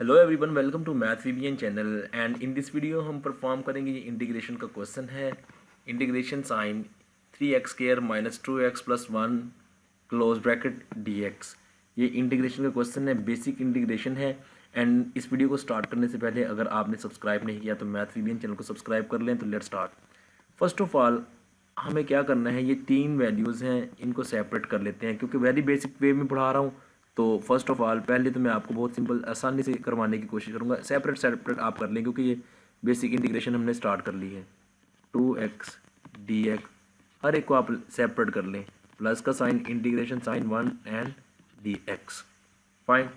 Hello everyone, welcome to math VBN channel. And in this video हम perform करेंगे ये integration का question है। Integration sine 3x² minus 2x plus 1 close bracket dx। ये integration का question है, basic integration है। एंड इस वीडियो को स्टार्ट करने से पहले अगर आपने सब्सक्राइब नहीं किया तो मैथ वीबीएन चैनल को सब्सक्राइब कर लें। तो let start. First of all हमें क्या करना है, ये तीन वैल्यूज़ हैं, इनको सेपरेट कर लेते हैं क्योंकि वेरी बेसिक वे में पढ़ा रहा हूँ। तो फर्स्ट ऑफ ऑल पहले तो मैं आपको बहुत सिंपल आसानी से करवाने की कोशिश करूँगा। सेपरेट सेपरेट आप कर लें क्योंकि ये बेसिक इंटीग्रेशन हमने स्टार्ट कर ली है। 2x dx हर एक को आप सेपरेट कर लें। प्लस का sign, integration sine 1 and dx। Fine.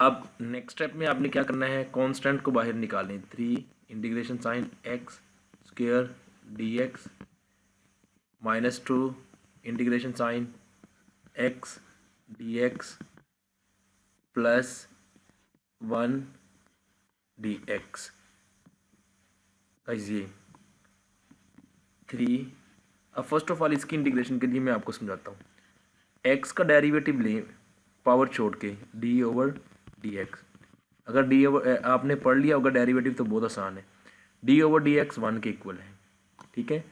अब नेक्स्ट स्टेप में आपने क्या करना है, कांस्टेंट को बाहर निकालें। 3 integration sine x square dx minus 2 integration sine x dx plus 1 dx। ये 3। अब फर्स्ट ऑफ ऑल इसकी इंटीग्रेशन के लिए मैं आपको समझाता हूँ। x का डेरिवेटिव लें पावर छोड़ के, d ओवर dx। अगर d ओवर आपने पढ़ लिया होगा डेरिवेटिव तो बहुत आसान है। d ओवर dx 1 के इक्वल है, ठीक है।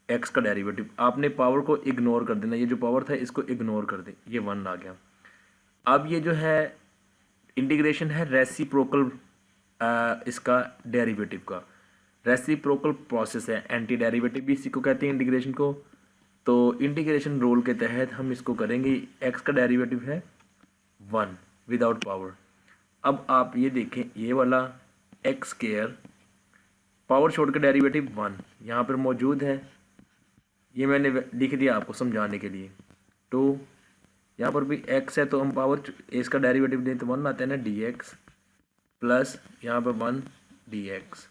x का डेरिवेटिव आपने पावर को इग्नोर कर देना, ये जो पावर था इसको इग्नोर कर दे, ये 1 आ गया। अब ये जो है इंटीग्रेशन है रेसिप्रोकल, इसका डेरिवेटिव का रेसिप्रोकल प्रोसेस है। एंटी डेरिवेटिव भी इसी को कहते हैं इंटीग्रेशन को। तो इंटीग्रेशन रूल के तहत हम इसको करेंगे। x का डेरिवेटिव है 1 विदाउट पावर। अब आप ये देखें, ये वाला x स्क्वायर पावर छोड़ के डेरिवेटिव 1 यहाँ पर मौजूद है, ये मैंने लिख दिया आपको समझाने के लिए। 2 यहाँ पर भी x है तो हम पावर इसका डेरिवेटिव दें तो 1 आता है ना, dx प्लस यहाँ पर 1 dx,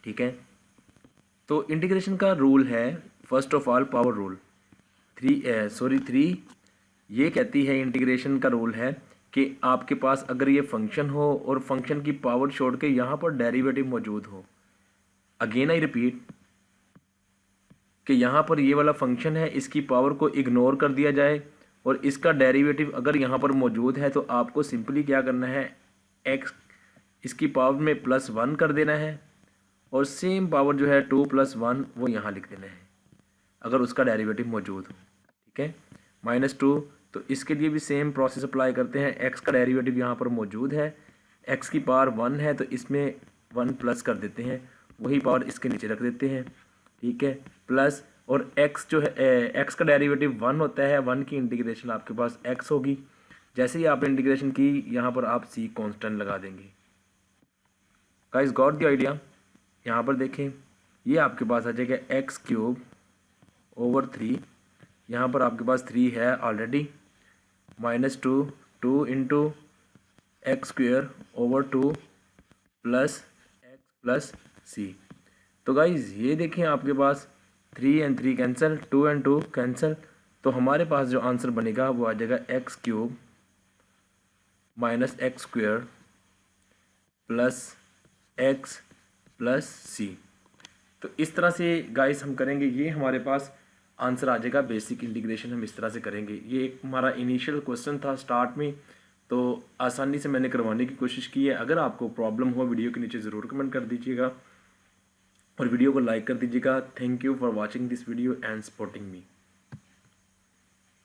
ठीक है। तो इंटीग्रेशन का रूल है first of all power rule. 3 ये कहती है, इंटीग्रेशन का रूल है कि आपके पास अगर ये फंक्शन हो और फंक्शन की पावर छोड़ के यहाँ पर डेरिवेटिव मौजूद हो। अगेन आई रिपीट कि यहाँ पर ये वाला फंक्शन है, इसकी पावर को इग्नोर कर दिया जाए और इसका डेरिवेटिव अगर यहाँ पर मौजूद है तो आपको सिंपली क्या करना है, x इसकी पावर में प्लस 1 कर देना है और सेम पावर जो है 2 प्लस 1 वो यहाँ लिख देना है अगर उसका डेरिवेटिव मौजूद हो, ठीक है। -2 तो इसके लिए भी सेम प्रोसेस अप्लाई करते हैं। x का डेरिवेटिव यहाँ पर मौजूद है, x की पावर 1 है तो इसमें 1 प्लस कर देते हैं, वही पावर इसके नीचे रख देते हैं, ठीक है। प्लस और x जो है x का डेरिवेटिव 1 होता है, 1 की इंटीग्रेशन आपके पास x होगी। जैसे ही आप इंटीग्रेशन की यहाँ पर आप c कांस्टेंट लगा देंगे। Guys got the idea. यहाँ पर देखें, ये आपके पास आ जाएगा x³ ओवर 3, यहाँ पर आपके पास 3 है already, -2 into x² over 2 plus x plus c। तो गाइज ये देखें आपके पास 3 and 3 कैंसिल, 2 and 2 कैंसिल, तो हमारे पास जो आंसर बनेगा वो आ जाएगा x³ minus x² plus x plus c। तो इस तरह से गाइस हम करेंगे, ये हमारे पास आंसर आ जाएगा। बेसिक इंटीग्रेशन हम इस तरह से करेंगे। ये एक हमारा इनिशियल क्वेश्चन था स्टार्ट में, तो आसानी से मैंने करवाने की कोशिश की है। अगर आपको प्रॉब्लम हो वीडियो के नीचे ज़रूर कमेंट कर दीजिएगा और वीडियो को लाइक कर दीजिएगा। Thank you for watching this video and supporting me.